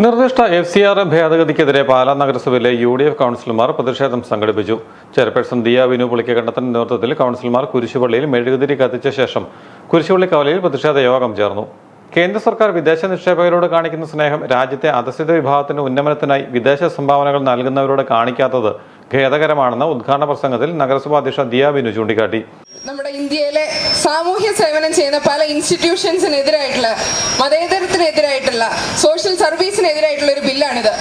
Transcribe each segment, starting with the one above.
നിർദ്ദിഷ്ട FCR ഭേദഗതിക്കെതിരെ പാലാ നഗരസഭയിലെ UDF കൗൺസിലർമാർ പ്രതിഷേധം സംഘടിപ്പിച്ചു. ചെയർപേഴ്സൺ ദിയ വിനു പുളിക്കകണ്ടത്തിന്റെ നേതൃത്വത്തിൽ കൗൺസിലർമാർ കുരിശുപള്ളിയിൽ മെഴുകുതിരി കത്തിച്ച ശേഷം കുരിശുപള്ളി കവലയിൽ പ്രതിഷേധ യോഗം ചേർന്നു. കേന്ദ്ര സർക്കാർ വിദേശ നിക്ഷേപകരോട് കാണിക്കുന്ന സ്നേഹം രാജ്യത്തെ അധസ്ഥിത വിഭാഗത്തിന്റെ ഉന്നമനത്തിനായി വിദേശ സംഭാവനകൾ നൽകുന്നവരോട് കാണിക്കാത്തത് ഖേദകരമാണെന്ന് ഉദ്ഘാടന പ്രസംഗത്തിൽ നഗരസഭാ അധ്യക്ഷ ദിയ വിനു ചൂണ്ടിക്കാട്ടി. നമ്മുടെ ഇന്ത്യയിലെ സാമൂഹ്യ സേവനം ചെയ്യുന്ന പല ഇൻസ്റ്റിറ്റ്യൂഷൻസിനെതിരായിട്ടുള്ള, മതേതരത്തിനെതിരായിട്ടുള്ള, സോഷ്യൽ സർവീസിനെതിരായിട്ടുള്ള ഒരു ബില്ലാണിത്.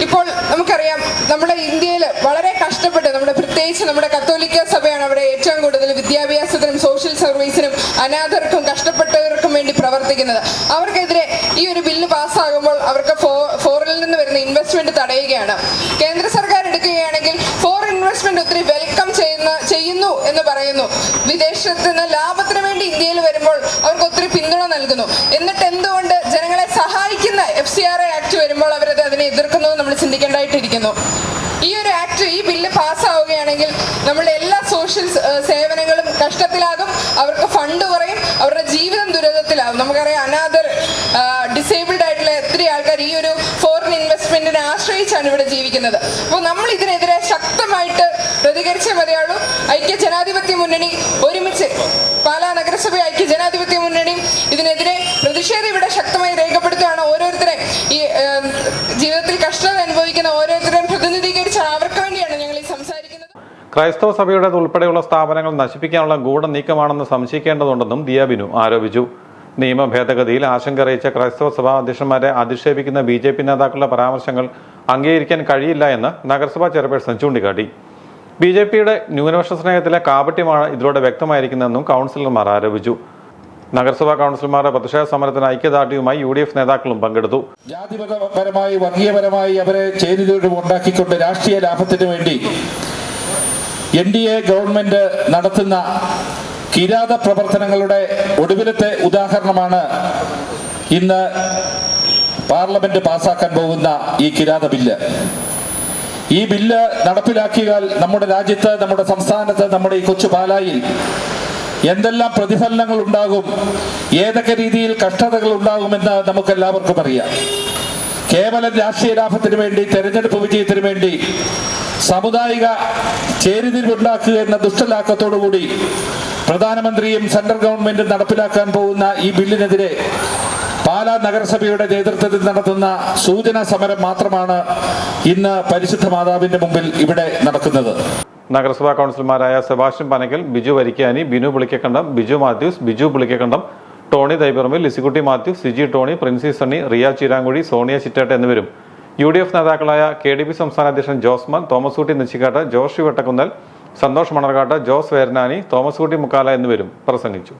ഇപ്പോൾ നമുക്കറിയാം, നമ്മുടെ ഇന്ത്യയിൽ വളരെ കഷ്ടപ്പെട്ട് പ്രത്യേകിച്ച് നമ്മുടെ കത്തോലിക്ക സഭയാണ് അവിടെ ഏറ്റവും കൂടുതൽ വിദ്യാഭ്യാസത്തിനും സോഷ്യൽ സർവീസിനും അനാഥർക്കും കഷ്ടപ്പെട്ടവർക്കും വേണ്ടി പ്രവർത്തിക്കുന്നത്. അവർക്കെതിരെ ഈ ഒരു ബില്ല് പാസ്സാകുമ്പോൾ അവർക്ക് ഫോറിനിൽ നിന്ന് വരുന്ന ഇൻവെസ്റ്റ്മെന്റ് തടയുകയാണ്. കേന്ദ്ര സർക്കാർ എടുക്കുകയാണെങ്കിൽ ഫോറിൻ ഇൻവെസ്റ്റ്മെന്റ് ഒത്തിരി വെൽക്കം ചെയ്യുന്നു എന്ന് പറയുന്നു. വിദേശത്ത് നിന്ന് ലാഭത്തിന് വേണ്ടി ഇന്ത്യയിൽ വരുമ്പോൾ അവർക്ക് ഒത്തിരി പിന്തുണ നൽകുന്നു. എന്നിട്ട് എന്തുകൊണ്ട് ജനങ്ങളെ സഹായിക്കുന്ന FCR ആക്ട് വരുമ്പോൾ അവരത് അതിനെ എതിർക്കുന്നത് നമ്മൾ ചിന്തിക്കേണ്ടതായിട്ടിരിക്കുന്നു. ഈ ഒരു ആക്ട്, ഈ ബില്ല് പാസ്സാവുകയാണെങ്കിൽ നമ്മളുടെ എല്ലാ സോഷ്യൽ സേവനങ്ങളും കഷ്ടത്തിലാകും, അവർക്ക് ഫണ്ട് കുറയും, അവരുടെ ജീവിതം ദുരിതത്തിലാകും. നമുക്കറിയാം, അനാഥർ, ഡിസേബിൾഡ് ആയിട്ടുള്ള എത്ര ആൾക്കാർ ഈ ഒരു ഫോറിൻ ഇൻവെസ്റ്റ്മെന്റിനെ ആശ്രയിച്ചാണ് ഇവിടെ ജീവിക്കുന്നത്. അപ്പോൾ നമ്മൾ ഇതിനെതിരെ ശക്തമായിട്ട് പ്രതികരിച്ചേ മതിയാളൂ. ഐക്യ ജനാധിപത്യ മുന്നണി ഒരുമിച്ച്, പാലാ നഗരസഭ ഐക്യ ജനാധിപത്യ മുന്നണി ഇതിനെതിരെ പ്രതിഷേധം ഇവിടെ ശക്തമായി രേഖപ്പെടുത്തുകയാണ്. ഓരോരുത്തരെ ഈ ജീവിതത്തിൽ കഷ്ടത അനുഭവിക്കുന്ന ഓരോരുത്തരെയും പ്രതിനിധീകരിച്ചാണ്, അവർക്ക് വേണ്ടിയാണ് ഞങ്ങൾ ഈ സംസാരിക്കുന്നത്. ക്രൈസ്തവ സഭയുടേത് ഉൾപ്പെടെയുള്ള സ്ഥാപനങ്ങൾ നശിപ്പിക്കാനുള്ള ഗൂഢനീക്കമാണെന്ന് സംശയിക്കേണ്ടതുണ്ടെന്നും ദിയ ബിനു ആരോപിച്ചു. നിയമ ഭേദഗതിയിൽ ആശങ്ക അറിയിച്ച ക്രൈസ്തവ സഭാ അധ്യക്ഷന്മാരെ അധിക്ഷേപിക്കുന്ന BJP നേതാക്കളുടെ പരാമർശങ്ങൾ അംഗീകരിക്കാൻ കഴിയില്ല എന്ന് നഗരസഭാ ചെയർപേഴ്സൺ ചൂണ്ടിക്കാട്ടി. BJPയുടെ ന്യൂനപക്ഷ സ്നേഹത്തിലെ കാപട്യമാണ് ഇതിലൂടെ വ്യക്തമായിരിക്കുന്നതെന്നും കൗൺസിലർമാർ ആരോപിച്ചു. നഗരസഭാ കൗൺസിലർമാരുടെ പ്രതിഷേധ സമരത്തിന് ഐക്യദാർഢ്യവുമായി UDF നേതാക്കളും പങ്കെടുത്തു. ജാതിപരമായി, വർഗീയപരമായി അവരെ ചേരിതിരിവ് ഉണ്ടാക്കിക്കൊണ്ട് രാഷ്ട്രീയ ലാഭത്തിന് വേണ്ടി NDA ഗവൺമെന്റ് നടത്തുന്ന കിരാത പ്രവർത്തനങ്ങളുടെ ഒടുവിലത്തെ ഉദാഹരണമാണ് ഇന്ന് പാർലമെന്റ് പാസാക്കാൻ പോകുന്ന ഈ കിരാത ബില്ല്. ഈ ബില്ല് നടപ്പിലാക്കിയാൽ നമ്മുടെ രാജ്യത്ത്, നമ്മുടെ സംസ്ഥാനത്ത്, നമ്മുടെ ഈ കൊച്ചു പാലായിൽ എന്തെല്ലാം പ്രതിഫലനങ്ങൾ ഉണ്ടാകും, ഏതൊക്കെ രീതിയിൽ കഷ്ടതകൾ ഉണ്ടാകുമെന്ന് നമുക്കെല്ലാവർക്കും അറിയാം. കേവലം രാഷ്ട്രീയ ലാഭത്തിന് വേണ്ടി, തെരഞ്ഞെടുപ്പ് വിജയത്തിന് വേണ്ടി സാമുദായിക ചേരിതിരിവുണ്ടാക്കുക എന്ന ദുഷ്ടലാക്കത്തോടുകൂടി പ്രധാനമന്ത്രിയും സെൻട്രൽ ഗവൺമെന്റും നടപ്പിലാക്കാൻ പോകുന്ന ഈ ബില്ലിനെതിരെ പാലാ നഗരസഭയുടെ നേതൃത്വത്തിൽ നടത്തുന്ന സൂചനാ സമരം മാത്രമാണ് ഇന്ന് പരിശുദ്ധ മാതാവിന്റെ മുമ്പിൽ ഇവിടെ നടക്കുന്നത്. നഗരസഭാ കൗൺസിലർമാരായ സെബാസ്റ്റ്യൻ പനക്കൽ, ബിജു വരിക്കാനി, ബിനു പുളിക്കക്കണ്ടം, ബിജു മാത്യൂസ്, ബിജു പുളിക്കക്കണ്ടം, ടോണി തൈപ്പറമ്പിൽ, ലിസിക്കുട്ടി മാത്യൂസ്, സിജി ടോണി, പ്രിൻസി സണ്ണി, റിയ ചിരാങ്കുഴി, സോണിയ ചിറ്റാട്ട് എന്നിവരും UDF നേതാക്കളായ KDP സംസ്ഥാന അധ്യക്ഷൻ ജോസ്മാൻ, തോമസ് കുട്ടി നെച്ചിക്കാട്ട്, ജോഷി വെട്ടക്കുന്നൽ, സന്തോഷ് മണർകാട്ട്, ജോസ് വേരനാനി, തോമസ് കുട്ടി മുക്കാല എന്നിവരും പ്രസംഗിച്ചു.